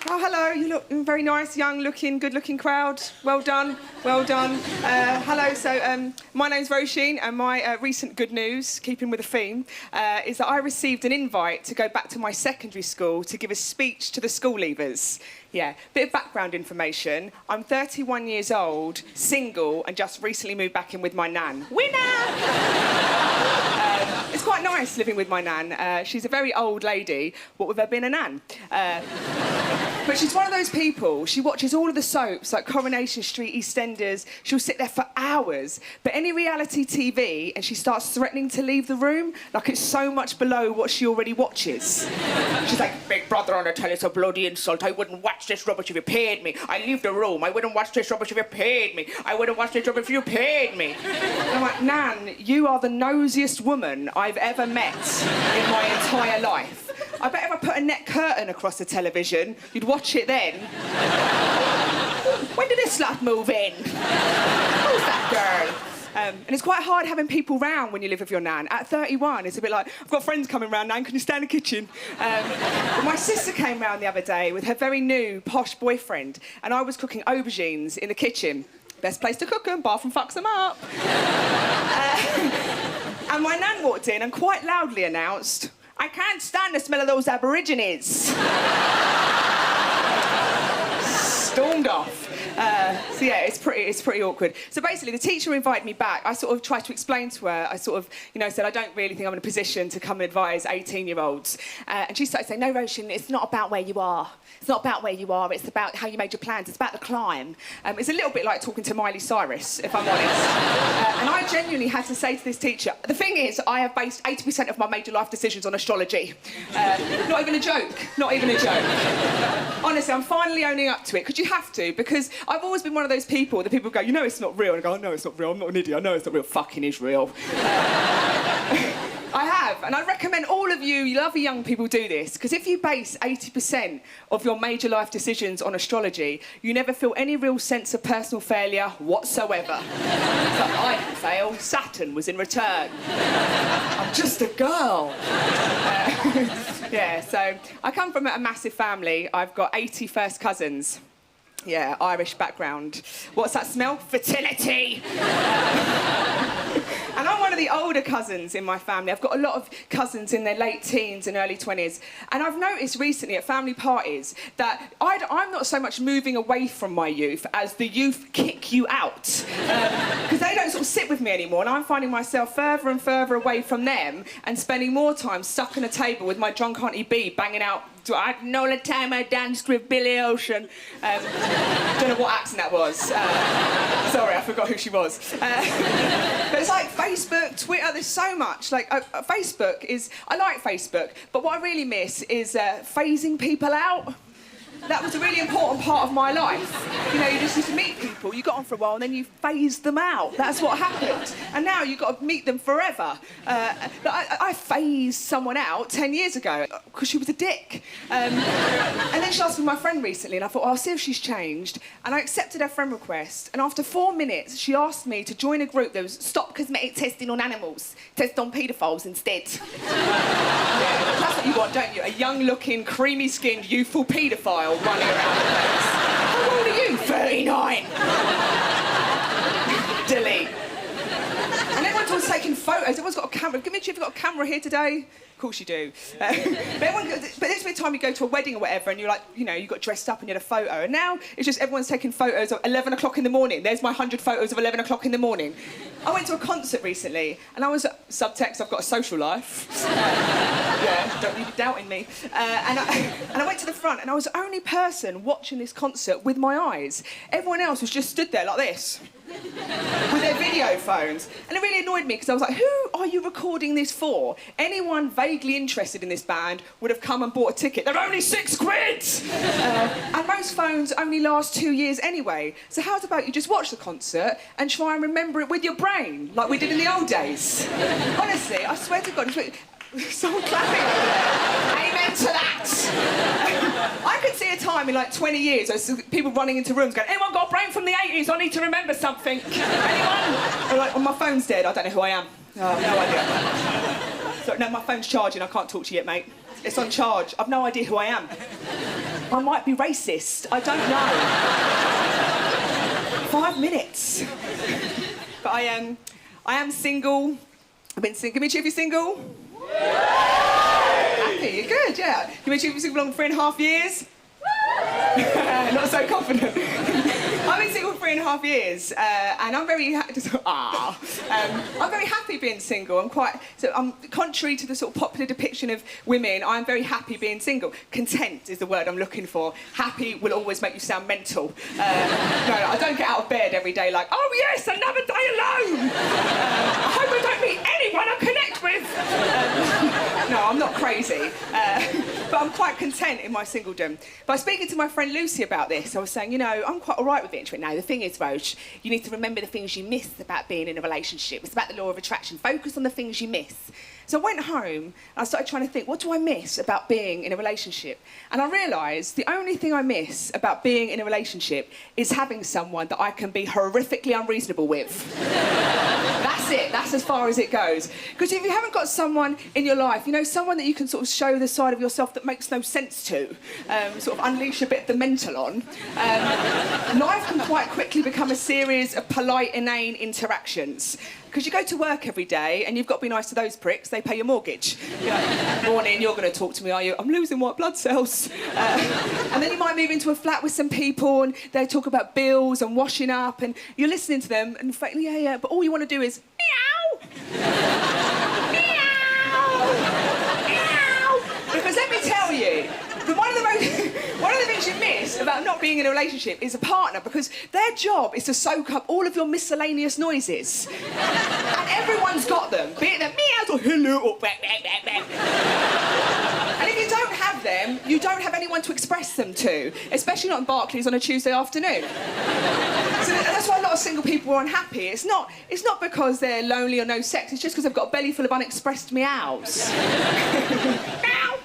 Oh, hello, you look very nice, young-looking, good-looking crowd. Well done, well done. Hello, so my name's Roisin, and my recent good news, keeping with the theme, is that I received an invite to go back to my secondary school to give a speech to the school leavers. Yeah, bit of background information. I'm 31 years old, single, and just recently moved back in with my nan. Winner! It's quite nice living with my nan. She's a very old lady, what with her being a nan. But she's one of those people, she watches all of the soaps, like Coronation Street, EastEnders. She'll sit there for hours. But any reality TV, and she starts threatening to leave the room, like it's so much below what she already watches. She's like, Big Brother on the telly's a bloody insult. I wouldn't watch this rubbish if you paid me. I leave the room. I wouldn't watch this rubbish if you paid me. I wouldn't watch this rubbish if you paid me. And I'm like, Nan, you are the nosiest woman I've ever met in my entire life. I bet if I put a net curtain across the television, you'd watch it then. When did this slut move in? Who's that girl? And it's quite hard having people round when you live with your nan. At 31, it's a bit like, I've got friends coming round, Nan, can you stand in the kitchen? But my sister came round the other day with her very new, posh boyfriend, and I was cooking aubergines in the kitchen. Best place to cook them, bathroom fucks them up. And my nan walked in and quite loudly announced, I can't stand the smell of those Aborigines. Stormed off. So yeah, it's pretty awkward. So basically, the teacher invited me back. I sort of tried to explain to her. I sort of, said I don't really think I'm in a position to come and advise 18-year-olds. And she started saying, no, Roisin, it's not about where you are. It's not about where you are. It's about how you made your plans. It's about the climb. It's a little bit like talking to Miley Cyrus, if I'm honest. And I genuinely had to say to this teacher, the thing is, I have based 80% of my major life decisions on astrology. Not even a joke. Not even a joke. Honestly, I'm finally owning up to it, because you have to, because I've always been one of those people that people go, you know it's not real, and I go, no, it's not real, I'm not an idiot, I know it's not real, fucking is real. I have, and I recommend all of you lovely young people do this, because if you base 80% of your major life decisions on astrology, you never feel any real sense of personal failure whatsoever. It's like, I didn't fail, Saturn was in return. I'm just a girl. Yeah, so I come from a massive family. I've got 80 first cousins. Yeah, Irish background. What's that smell? Fertility! And I'm one of the older cousins in my family. I've got a lot of cousins in their late teens and early 20s. And I've noticed recently at family parties that I'm not so much moving away from my youth as the youth kick you out. Because they don't sort of sit with me anymore, and I'm finding myself further and further away from them and spending more time stuck on a table with my drunk Auntie B banging out, I know the time I danced with Billy Ocean. Don't know what accent that was. Sorry, I forgot who she was. But it's like Facebook, Twitter, there's so much. Like, Facebook is... I like Facebook, but what I really miss is phasing people out. That was a really important part of my life. You know, you just used to meet people, you got on for a while, and then you phased them out. That's what happened. And now you've got to meet them forever. I phased someone out 10 years ago because she was a dick. And then she asked me my friend recently, and I thought, oh, I'll see if she's changed. And I accepted her friend request, and after 4 minutes, she asked me to join a group that was Stop Cosmetic Testing on Animals, Test on Paedophiles instead. Yeah, that's what you want, don't you? A young-looking, creamy-skinned, youthful paedophile running around the place. How old are you? 39. Delete. And everyone's always taking photos. Everyone's got a camera. Give me a cheer if you've got a camera here today. Of course you do. But there's been a time you go to a wedding or whatever and you're like, you got dressed up and you had a photo. And now it's just everyone's taking photos of 11 o'clock in the morning. There's my 100 photos of 11 o'clock in the morning. I went to a concert recently and I was... Subtext, I've got a social life. Yeah, don't be doubting me. And I went to the front and I was the only person watching this concert with my eyes. Everyone else was just stood there like this. With their video phones. And it really annoyed me because I was like, who are you recording this for? Anyone vaguely interested in this band would have come and bought a ticket. They're only £6! And most phones only last 2 years anyway. So how's about you just watch the concert and try and remember it with your brain, like we did in the old days? Honestly, I swear to God, someone clapping over there. Amen to that. I could see a time in like 20 years, there's people running into rooms going, anyone got a brain from the 80s? I need to remember something. Anyone? Or like, well, my phone's dead, I don't know who I am. Oh, no idea. So, no, my phone's charging, I can't talk to you yet, mate. It's on charge. I've no idea who I am. I might be racist. I don't know. 5 minutes. But I am single. I've been single. Give me a cheer if you're single. Happy, you're good, yeah. Give me a cheer if you're single for 3.5 years. Not so confident. I've been single for 3.5 years, and I'm very I'm very happy being single. I'm contrary to the sort of popular depiction of women. I'm very happy being single. Content is the word I'm looking for. Happy will always make you sound mental. No, I don't get out of bed every day like, oh yes, another day alone. I hope I don't meet anyone I connect with. No, I'm not crazy, but I'm quite content in my singledom. But I was speaking to my friend Lucy about this. I was saying, you know, I'm quite all right with it. She went, no, the thing is, Roche, you need to remember the things you miss about being in a relationship. It's about the law of attraction. Focus on the things you miss. So I went home and I started trying to think, what do I miss about being in a relationship? And I realised the only thing I miss about being in a relationship is having someone that I can be horrifically unreasonable with. That's it. That's as far as it goes. Because if you haven't got someone in your life, you know, someone that you can sort of show the side of yourself that makes no sense to, sort of unleash a bit of the mental on, life can quite quickly become a series of polite, inane interactions. Because you go to work every day and you've got to be nice to those pricks, they pay your mortgage. You're like, morning, you're going to talk to me, are you? I'm losing white blood cells. And then you might move into a flat with some people and they talk about bills and washing up and you're listening to them and yeah, but all you want to do is meow! Meow! Meow! Because let me tell you, one of the things you miss about not being in a relationship is a partner, because their job is to soak up all of your miscellaneous noises. And everyone's got them, be it the meows or hello or blah, blah, blah, blah. And if you don't have them, you don't have anyone to express them to, especially not in Barclays on a Tuesday afternoon. So that's why a lot of single people are unhappy. It's not because they're lonely or no sex, it's just because they've got a belly full of unexpressed meows. Meow!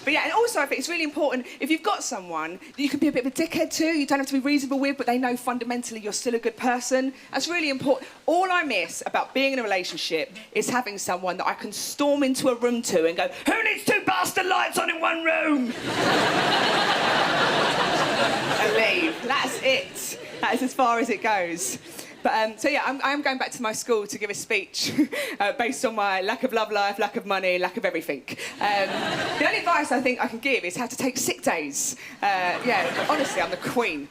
But yeah, and also I think it's really important, if you've got someone that you can be a bit of a dickhead to, you don't have to be reasonable with, but they know fundamentally you're still a good person. That's really important. All I miss about being in a relationship is having someone that I can storm into a room to and go, who needs 2 bastard lights on in one room? And leave. That's it. That is as far as it goes. But, so yeah, I'm going back to my school to give a speech based on my lack of love life, lack of money, lack of everything. The only advice I think I can give is how to take sick days. Yeah, honestly, I'm the queen.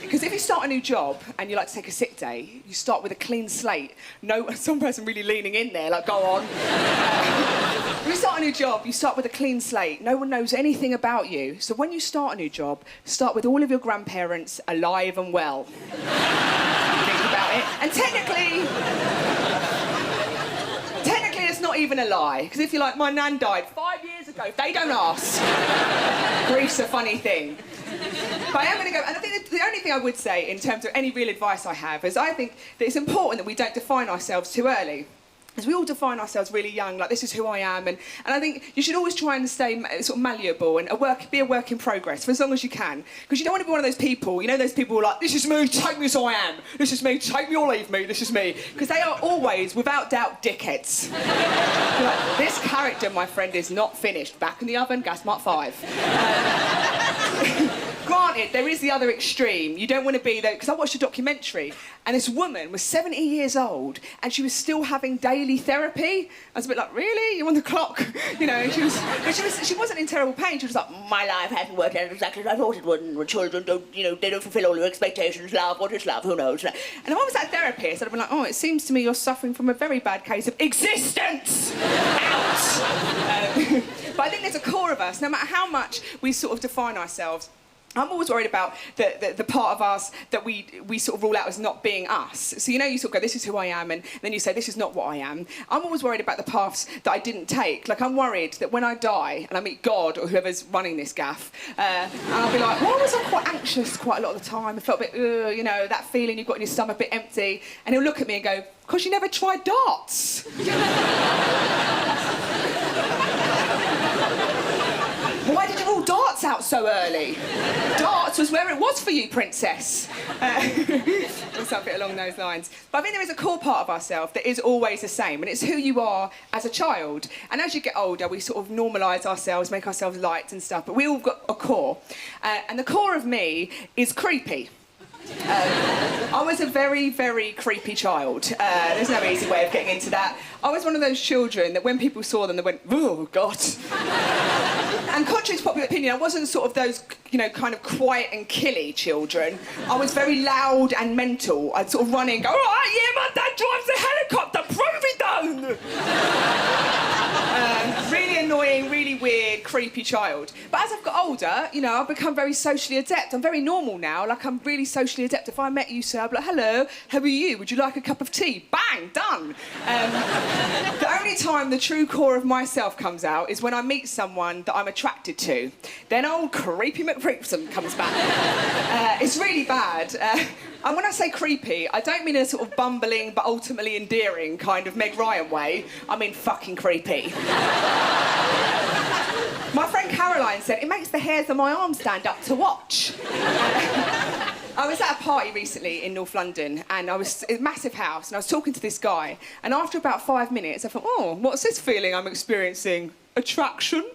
Because if you start a new job and you like to take a sick day, you start with a clean slate. No, some person really leaning in there, like, go on. When you start a new job, you start with a clean slate. No one knows anything about you. So when you start a new job, start with all of your grandparents alive and well. About it. And technically it's not even a lie, because if you're like, my nan died 5 years ago, they don't ask. Grief's a funny thing. But I am going to go, and I think the only thing I would say in terms of any real advice I have is I think that it's important that we don't define ourselves too early. Because we all define ourselves really young, like, this is who I am, and I think you should always try and stay sort of malleable and be a work in progress for as long as you can. Because you don't want to be one of those people, you know, those people who are like, this is me, take me as I am. This is me, take me or leave me, this is me. Because they are always, without doubt, dickheads. Like, this character, my friend, is not finished. Back in the oven, gas mark 5. Granted, there is the other extreme. You don't want to be there, because I watched a documentary and this woman was 70 years old and she was still having daily therapy. I was a bit like, really? You're on the clock? You know, she wasn't in terrible pain. She was like, my life hasn't worked out exactly as I thought it would, and children don't, you know, they don't fulfil all your expectations. Love, what is love? Who knows? And if I was that therapist, I'd have been like, oh, it seems to me you're suffering from a very bad case of existence. Out! But I think there's a core of us, no matter how much we sort of define ourselves. I'm always worried about the part of us that we sort of rule out as not being us. So, you know, you sort of go, this is who I am, and then you say, this is not what I am. I'm always worried about the paths that I didn't take. Like, I'm worried that when I die and I meet God or whoever's running this gaff, and I'll be like, why was I quite anxious quite a lot of the time? I felt a bit, you know, that feeling you've got in your stomach, a bit empty. And he'll look at me and go, because you never tried darts. Why did you rule darts out so early? Darts was where it was for you, princess. Or something along those lines. But I think there is a core part of ourselves that is always the same, and it's who you are as a child. And as you get older, we sort of normalise ourselves, make ourselves light and stuff, but we all got a core. And the core of me is creepy. I was a very, very creepy child. There's no easy way of getting into that. I was one of those children that when people saw them, they went, oh, God. And contrary to popular opinion, I wasn't sort of those, you know, kind of quiet and killy children. I was very loud and mental. I'd sort of run in and go, all right, yeah, my dad drives a helicopter, prove it don't. Really annoying, really weird, creepy child. But as I've got older, you know, I've become very socially adept. I'm very normal now. Like, I'm really socially adept. If I met you, sir, I'd be like, hello, how are you? Would you like a cup of tea? Bang, done. The only time the true core of myself comes out is when I meet someone that I'm attracted to. Then old creepy McCreepson comes back. It's really bad. And when I say creepy, I don't mean a sort of bumbling but ultimately endearing kind of Meg Ryan way. I mean fucking creepy. My friend Caroline said, it makes the hairs on my arms stand up to watch. I was at a party recently in North London, and I was in a massive house, and I was talking to this guy, and after about 5 minutes, I thought, oh, what's this feeling I'm experiencing? Attraction?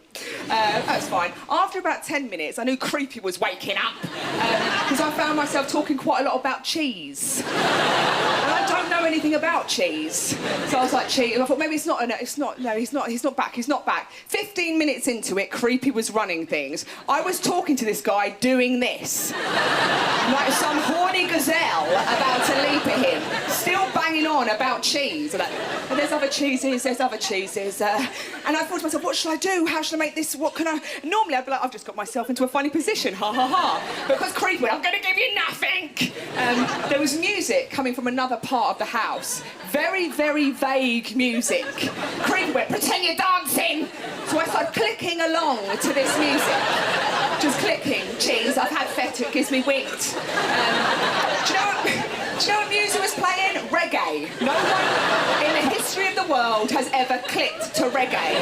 That's fine. After about 10 minutes, I knew creepy was waking up, because I found myself talking quite a lot about cheese. And I don't know anything about cheese. So I was like, cheese. And I thought, maybe he's not back. 15 minutes into it, creepy was running things. I was talking to this guy doing this. Like some horny gazelle about to leap at him, still banging on about cheese. Like, oh, there's other cheeses. And I thought to myself, what should I do? How should I make this? What can I... Normally, I'd be like, I've just got myself into a funny position, ha, ha, ha. But because creepy went, I'm going to give you nothing. There was music coming from another part of the house. Very, very vague music. Creepy went, pretend you're dancing. So I started clicking along to this music. Just clicking. Cheese, I've had feta, it gives me winked. Do you know what music was playing? Reggae. No one in the history of the world has ever clicked to reggae.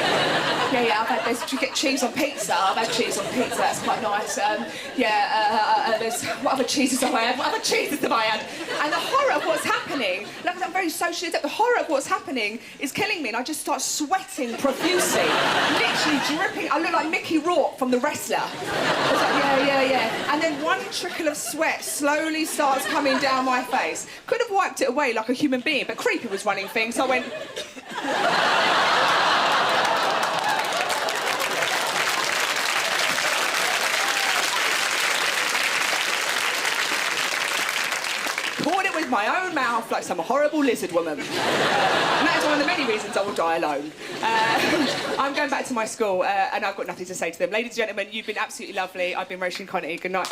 Yeah, I've had this. Do you get cheese on pizza? I've had cheese on pizza, that's quite nice. There's... What other cheeses have I had? And the horror of what's happening, like I'm very socially adept, the horror of what's happening is killing me, and I just start sweating profusely. Literally dripping. I look like Mickey Rourke from The Wrestler. I was like, yeah. And then one trickle of sweat slowly starts coming down my face. Could have wiped it away like a human being, but creepy was running things, so I went... Poured it with my own mouth like some horrible lizard woman. And that is one of the many reasons I will die alone. I'm going back to my school and I've got nothing to say to them. Ladies and gentlemen, you've been absolutely lovely. I've been Roisin Conaty. Good night.